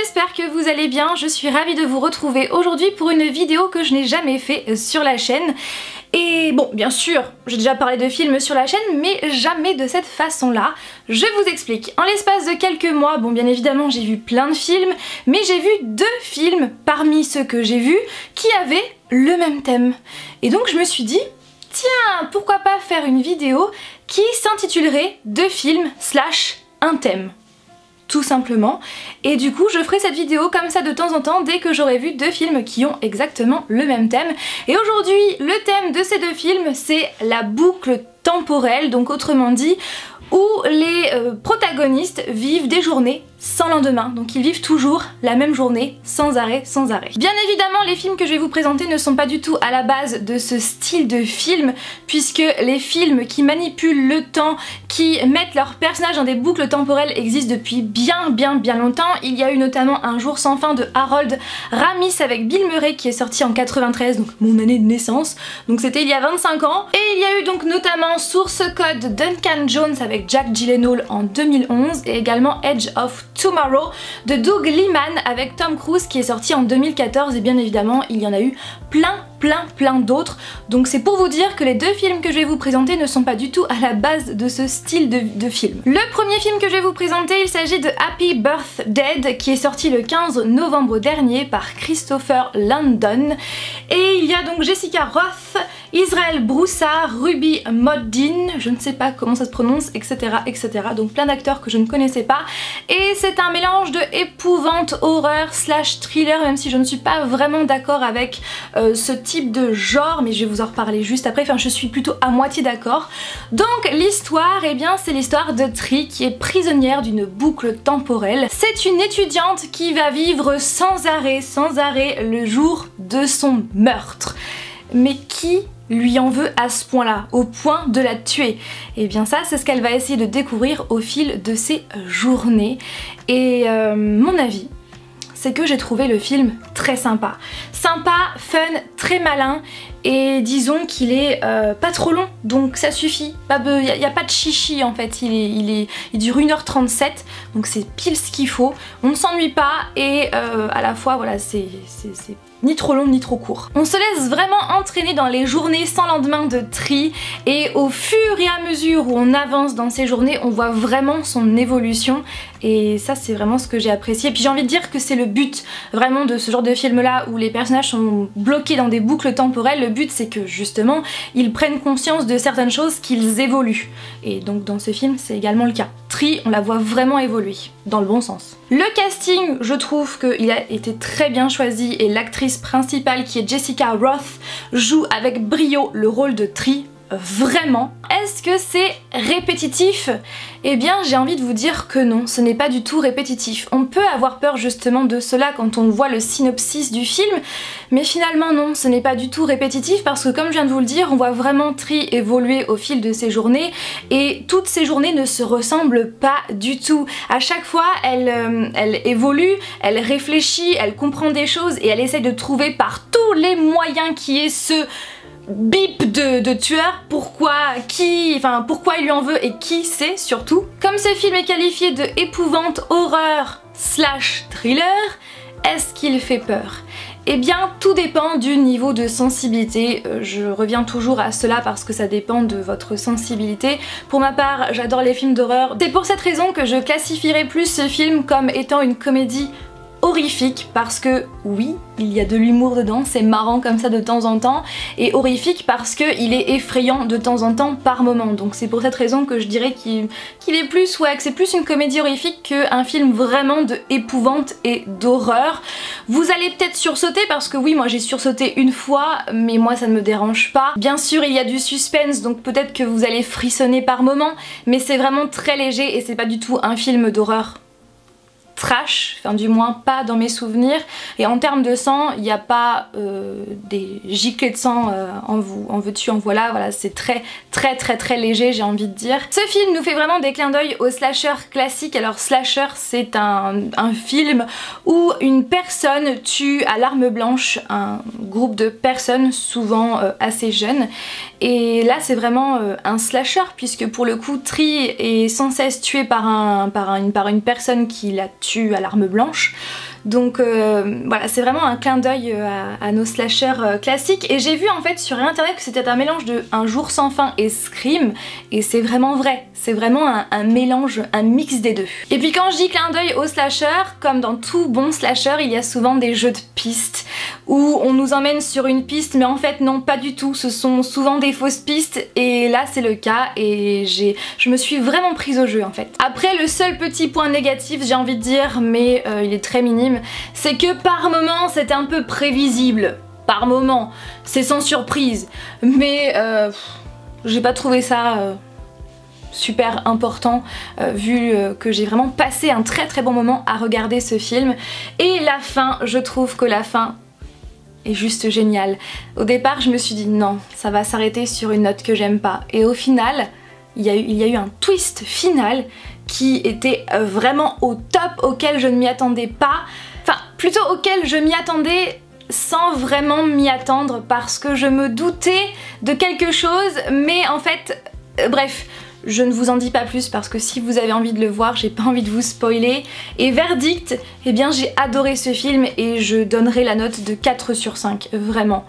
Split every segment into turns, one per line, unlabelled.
j'espère que vous allez bien, je suis ravie de vous retrouver aujourd'hui pour une vidéo que je n'ai jamais fait sur la chaîne. Et bon, bien sûr, j'ai déjà parlé de films sur la chaîne, mais jamais de cette façon-là. Je vous explique. En l'espace de quelques mois, bon bien évidemment j'ai vu plein de films, mais j'ai vu 2 films parmi ceux que j'ai vus qui avaient le même thème. Et donc je me suis dit, tiens, pourquoi pas faire une vidéo qui s'intitulerait 2 films / un thème. Tout simplement, et du coup je ferai cette vidéo comme ça de temps en temps dès que j'aurai vu 2 films qui ont exactement le même thème. Et aujourd'hui le thème de ces 2 films c'est la boucle temporelle, donc autrement dit où les protagonistes vivent des journées sans lendemain, donc ils vivent toujours la même journée sans arrêt, sans arrêt. Bien évidemment les films que je vais vous présenter ne sont pas du tout à la base de ce style de film, puisque les films qui manipulent le temps, qui mettent leurs personnages dans des boucles temporelles existent depuis bien longtemps. Il y a eu notamment Un jour sans fin de Harold Ramis avec Bill Murray qui est sorti en 93, donc mon année de naissance, donc c'était il y a 25 ans. Et il y a eu donc notamment Source Code Duncan Jones avec Jack Gyllenhaal en 2011 et également Edge of Tomorrow de Doug Liman avec Tom Cruise qui est sorti en 2014, et bien évidemment il y en a eu plein d'autres. Donc c'est pour vous dire que les 2 films que je vais vous présenter ne sont pas du tout à la base de ce style de film. Le premier film que je vais vous présenter, il s'agit de Happy Birthday qui est sorti le 15 novembre dernier par Christopher Landon. Et il y a donc Jessica Rothe, Israel Broussard, Ruby Moddin, je ne sais pas comment ça se prononce, etc. Donc plein d'acteurs que je ne connaissais pas. Et c'est un mélange de épouvante, horreur / thriller, même si je ne suis pas vraiment d'accord avec ce type de genre, mais je vais vous en reparler juste après, enfin je suis plutôt à moitié d'accord. Donc l'histoire, eh bien c'est l'histoire de Tree qui est prisonnière d'une boucle temporelle. C'est une étudiante qui va vivre sans arrêt le jour de son meurtre. Mais qui lui en veut à ce point-là, au point de la tuer? Et bien ça, c'est ce qu'elle va essayer de découvrir au fil de ses journées. Et mon avis, c'est que j'ai trouvé le film très sympa. Sympa, fun, très malin, et disons qu'il est pas trop long, donc ça suffit. Il n'y a pas de chichi en fait, il dure 1h37, donc c'est pile ce qu'il faut. On ne s'ennuie pas, et à la fois voilà, c'est ni trop long ni trop court. On se laisse vraiment entraîner dans les journées sans lendemain de Tree, et au fur et à mesure où on avance dans ces journées, on voit vraiment son évolution, et ça c'est vraiment ce que j'ai apprécié. Et puis j'ai envie de dire que c'est le but vraiment de ce genre de film là où les personnages sont bloqués dans des boucles temporelles. Le but c'est que justement ils prennent conscience de certaines choses, qu'ils évoluent, et donc dans ce film c'est également le cas. Tree, on la voit vraiment évoluer dans le bon sens. Le casting, je trouve qu'il a été très bien choisi, et l'actrice principale qui est Jessica Rothe joue avec brio le rôle de Tree. Vraiment. Est-ce que c'est répétitif? Eh bien j'ai envie de vous dire que non, ce n'est pas du tout répétitif. On peut avoir peur justement de cela quand on voit le synopsis du film, mais finalement non, ce n'est pas du tout répétitif, parce que comme je viens de vous le dire, on voit vraiment Tree évoluer au fil de ses journées, et toutes ces journées ne se ressemblent pas du tout. À chaque fois elle évolue, elle réfléchit, elle comprend des choses, et elle essaye de trouver par tous les moyens qui est ce bip de tueur, pourquoi il lui en veut et qui c'est surtout. Comme ce film est qualifié de épouvante, horreur / thriller, est-ce qu'il fait peur? Eh bien tout dépend du niveau de sensibilité, je reviens toujours à cela parce que ça dépend de votre sensibilité. Pour ma part j'adore les films d'horreur, c'est pour cette raison que je classifierais plus ce film comme étant une comédie horrifique, parce que oui, il y a de l'humour dedans, c'est marrant comme ça de temps en temps, et horrifique parce qu'il est effrayant de temps en temps par moment. Donc c'est pour cette raison que je dirais qu'il est plus, ouais, que c'est plus une comédie horrifique qu'un film vraiment de épouvante et d'horreur. Vous allez peut-être sursauter, parce que oui, moi j'ai sursauté une fois, mais moi ça ne me dérange pas. Bien sûr il y a du suspense, donc peut-être que vous allez frissonner par moment, mais c'est vraiment très léger, et c'est pas du tout un film d'horreur trash, enfin du moins pas dans mes souvenirs. Et en termes de sang, il n'y a pas des giclées de sang en veux-tu en voilà, c'est très léger, j'ai envie de dire. Ce film nous fait vraiment des clins d'œil au slasher classique. Alors slasher, c'est un film où une personne tue à l'arme blanche un groupe de personnes, souvent assez jeunes, et là c'est vraiment un slasher, puisque pour le coup Tree est sans cesse tué par une personne qui l'a tue à l'arme blanche. Donc voilà, c'est vraiment un clin d'œil à nos slashers classiques. Et j'ai vu en fait sur internet que c'était un mélange de Un jour sans fin et Scream, et c'est vraiment vrai. C'est vraiment un mélange, un mix des deux. Et puis quand je dis clin d'œil au slasher, comme dans tout bon slasher, il y a souvent des jeux de pistes où on nous emmène sur une piste, mais en fait non, pas du tout, ce sont souvent des fausses pistes, et là c'est le cas, et je me suis vraiment prise au jeu en fait. Après, le seul petit point négatif, j'ai envie de dire, mais il est très minime, c'est que par moments c'est un peu prévisible. Par moments, c'est sans surprise, mais j'ai pas trouvé ça super important vu que j'ai vraiment passé un très bon moment à regarder ce film. Et la fin, je trouve que la fin est juste géniale. Au départ je me suis dit non, ça va s'arrêter sur une note que j'aime pas, et au final il y a eu un twist final qui était vraiment au top, auquel je ne m'y attendais pas, enfin plutôt auquel je m'y attendais sans vraiment m'y attendre, parce que je me doutais de quelque chose, mais en fait bref, je ne vous en dis pas plus parce que si vous avez envie de le voir, j'ai pas envie de vous spoiler. Et verdict, eh bien j'ai adoré ce film et je donnerai la note de 4 sur 5, vraiment.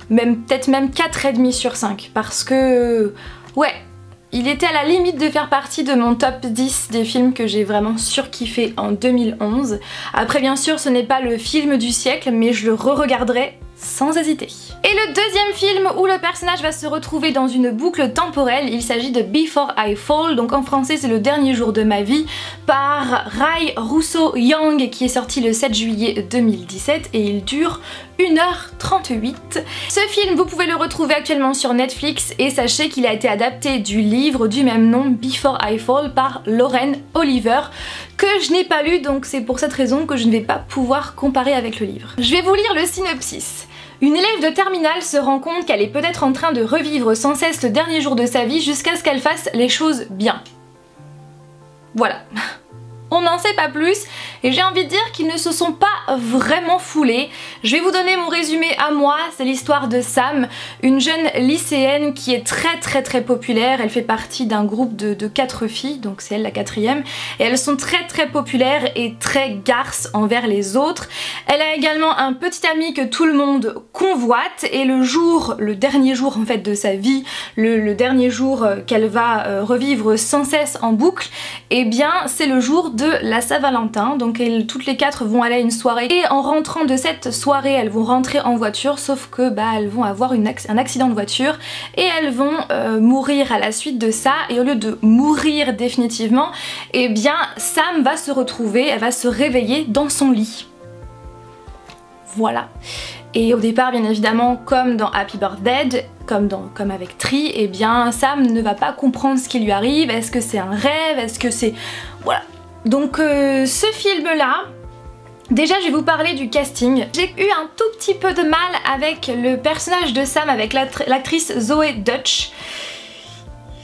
Peut-être même 4,5 sur 5, parce que ouais, il était à la limite de faire partie de mon top 10 des films que j'ai vraiment surkiffé en 2011. Après bien sûr ce n'est pas le film du siècle, mais je le re-regarderai sans hésiter. Et le deuxième film où le personnage va se retrouver dans une boucle temporelle, il s'agit de Before I Fall, donc en français c'est Le dernier jour de ma vie, par Ray Russo Young, qui est sorti le 7 juillet 2017 et il dure 1h38. Ce film, vous pouvez le retrouver actuellement sur Netflix, et sachez qu'il a été adapté du livre du même nom, Before I Fall, par Lauren Oliver, que je n'ai pas lu, donc c'est pour cette raison que je ne vais pas pouvoir comparer avec le livre. Je vais vous lire le synopsis. Une élève de terminale se rend compte qu'elle est peut-être en train de revivre sans cesse le dernier jour de sa vie jusqu'à ce qu'elle fasse les choses bien. Voilà. On n'en sait pas plus, et j'ai envie de dire qu'ils ne se sont pas vraiment foulés. Je vais vous donner mon résumé à moi. C'est l'histoire de Sam, une jeune lycéenne qui est très populaire. Elle fait partie d'un groupe de 4 filles, donc c'est elle la 4e, et elles sont très populaires et très garces envers les autres. Elle a également un petit ami que tout le monde convoite, et le dernier jour en fait de sa vie, le dernier jour qu'elle va revivre sans cesse en boucle, et bien c'est le jour de la Saint-Valentin. Donc toutes les 4 vont aller à une soirée, et en rentrant de cette soirée elles vont rentrer en voiture, sauf que elles vont avoir un accident de voiture et elles vont mourir à la suite de ça. Et au lieu de mourir définitivement, eh bien Sam va se retrouver, elle va se réveiller dans son lit. Voilà. Et au départ, bien évidemment, comme dans Happy Birthday, comme avec Tree, eh bien Sam ne va pas comprendre ce qui lui arrive. Est-ce que c'est un rêve? Est-ce que c'est... Voilà. Donc ce film-là, déjà je vais vous parler du casting. J'ai eu un tout petit peu de mal avec le personnage de Sam, avec l'actrice Zoe Deutch.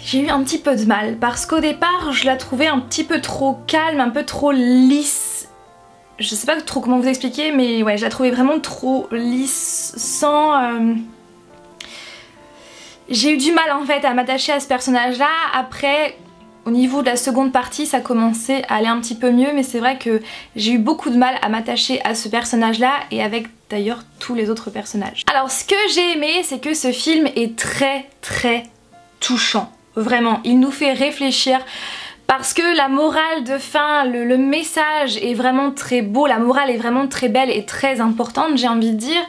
J'ai eu un petit peu de mal parce qu'au départ je la trouvais un petit peu trop calme, un peu trop lisse. Je sais pas trop comment vous expliquer, mais ouais, je la trouvais vraiment trop lisse, sans... J'ai eu du mal en fait à m'attacher à ce personnage-là. Après, au niveau de la seconde partie, ça commençait à aller un petit peu mieux, mais c'est vrai que j'ai eu beaucoup de mal à m'attacher à ce personnage-là, et avec d'ailleurs tous les autres personnages. Alors ce que j'ai aimé, c'est que ce film est très touchant. Vraiment, il nous fait réfléchir. Parce que la morale de fin, le message est vraiment très beau, la morale est vraiment très belle et très importante, j'ai envie de dire.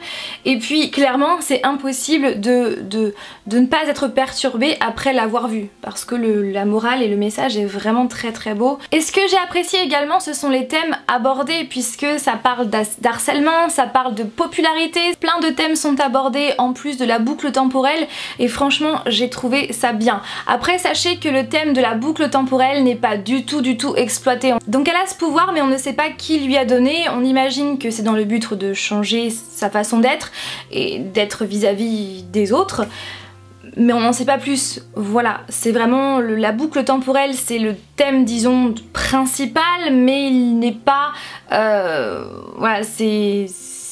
Et puis clairement c'est impossible de ne pas être perturbé après l'avoir vu, parce que la morale et le message est vraiment très beau. Et ce que j'ai apprécié également, ce sont les thèmes abordés, puisque ça parle d'harcèlement, ça parle de popularité, plein de thèmes sont abordés en plus de la boucle temporelle, et franchement j'ai trouvé ça bien. Après sachez que le thème de la boucle temporelle n'est pas du tout exploité. Donc elle a ce pouvoir, mais on ne sait pas qui lui a donné. On imagine que c'est dans le but de changer sa façon d'être et d'être vis-à-vis des autres, mais on n'en sait pas plus. Voilà, c'est vraiment la boucle temporelle, c'est le thème disons principal, mais il n'est pas... voilà,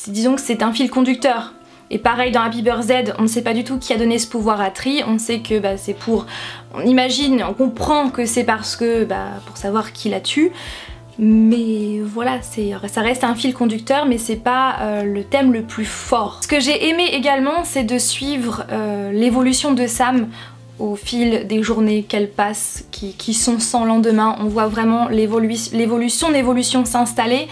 disons que c'est un fil conducteur. Et pareil dans Happy Birthday, on ne sait pas du tout qui a donné ce pouvoir à Tree, on sait que c'est pour... On imagine, on comprend que c'est parce que... pour savoir qui la tue. mais voilà, ça reste un fil conducteur, mais c'est pas le thème le plus fort. Ce que j'ai aimé également, c'est de suivre l'évolution de Sam au fil des journées qu'elle passe, qui sont sans lendemain. On voit vraiment l'évolution s'installer.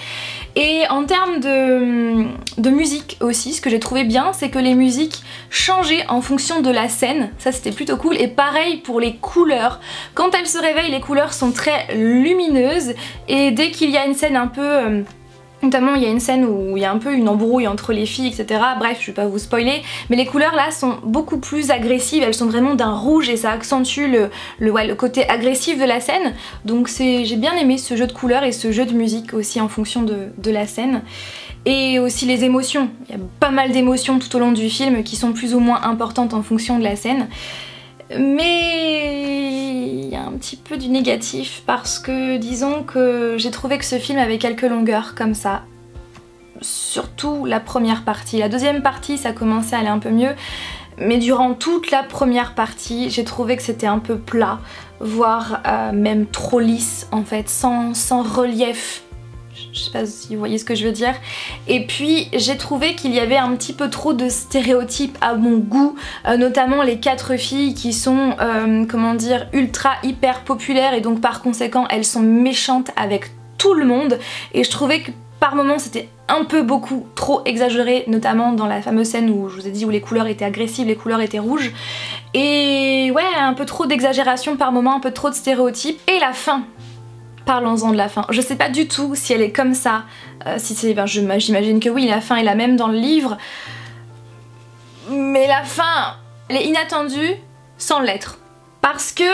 Et en termes de musique aussi, ce que j'ai trouvé bien, c'est que les musiques changeaient en fonction de la scène. Ça, c'était plutôt cool. Et pareil pour les couleurs. Quand elle se réveille, les couleurs sont très lumineuses. Et dès qu'il y a une scène un peu... notamment il y a une scène où il y a un peu une embrouille entre les filles, etc. Bref, je vais pas vous spoiler, mais les couleurs là sont beaucoup plus agressives, elles sont vraiment d'un rouge et ça accentue le côté agressif de la scène. Donc j'ai bien aimé ce jeu de couleurs et ce jeu de musique aussi en fonction de la scène. Et aussi les émotions, il y a pas mal d'émotions tout au long du film qui sont plus ou moins importantes en fonction de la scène. Mais il y a un petit peu du négatif parce que disons que j'ai trouvé que ce film avait quelques longueurs comme ça. Surtout la première partie. La deuxième partie ça commençait à aller un peu mieux, mais durant toute la première partie j'ai trouvé que c'était un peu plat, voire même trop lisse en fait, sans relief. Je sais pas si vous voyez ce que je veux dire. Et puis j'ai trouvé qu'il y avait un petit peu trop de stéréotypes à mon goût, notamment les 4 filles qui sont, comment dire, ultra hyper populaires et donc par conséquent elles sont méchantes avec tout le monde. Et je trouvais que par moments c'était un peu beaucoup trop exagéré, notamment dans la fameuse scène où je vous ai dit où les couleurs étaient agressives, les couleurs étaient rouges. Et ouais, un peu trop d'exagération par moments, un peu trop de stéréotypes. Et la fin. Parlons-en de la fin. Je sais pas du tout si elle est comme ça, si c'est, j'imagine que oui, la fin est la même dans le livre, mais la fin, elle est inattendue sans l'être. Parce que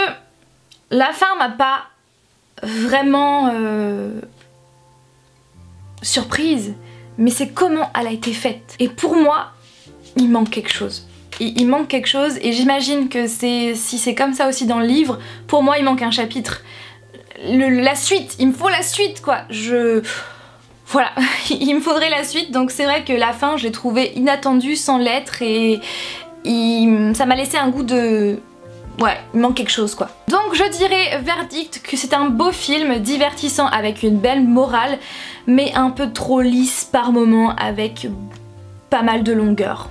la fin m'a pas vraiment surprise, mais c'est comment elle a été faite. Et pour moi, il manque quelque chose. Il manque quelque chose et j'imagine que si c'est comme ça aussi dans le livre, pour moi il manque un chapitre. La suite, il me faut la suite quoi, voilà, il me faudrait la suite, donc c'est vrai que la fin je l'ai trouvée inattendue sans l'être et ça m'a laissé un goût de... ouais, il manque quelque chose quoi. Donc je dirais verdict que c'est un beau film, divertissant avec une belle morale, mais un peu trop lisse par moment avec pas mal de longueur.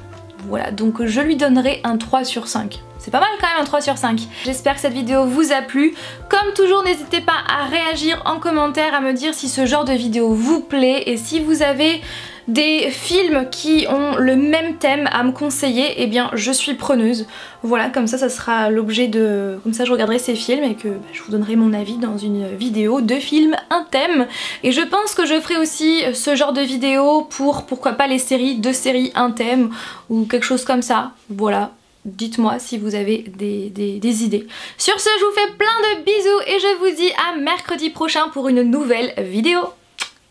Voilà, donc je lui donnerai un 3 sur 5. C'est pas mal quand même un 3 sur 5. J'espère que cette vidéo vous a plu. Comme toujours, n'hésitez pas à réagir en commentaire, à me dire si ce genre de vidéo vous plaît et si vous avez des films qui ont le même thème à me conseiller, eh bien je suis preneuse. Voilà, comme ça sera l'objet de... comme ça je regarderai ces films et que je vous donnerai mon avis dans une vidéo de film, un thème. Et je pense que je ferai aussi ce genre de vidéo pour, pourquoi pas les séries, 2 séries, un thème ou quelque chose comme ça. Voilà. Dites-moi si vous avez des idées. Sur ce, je vous fais plein de bisous et je vous dis à mercredi prochain pour une nouvelle vidéo.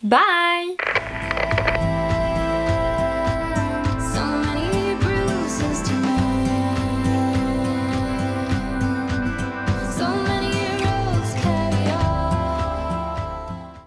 Bye!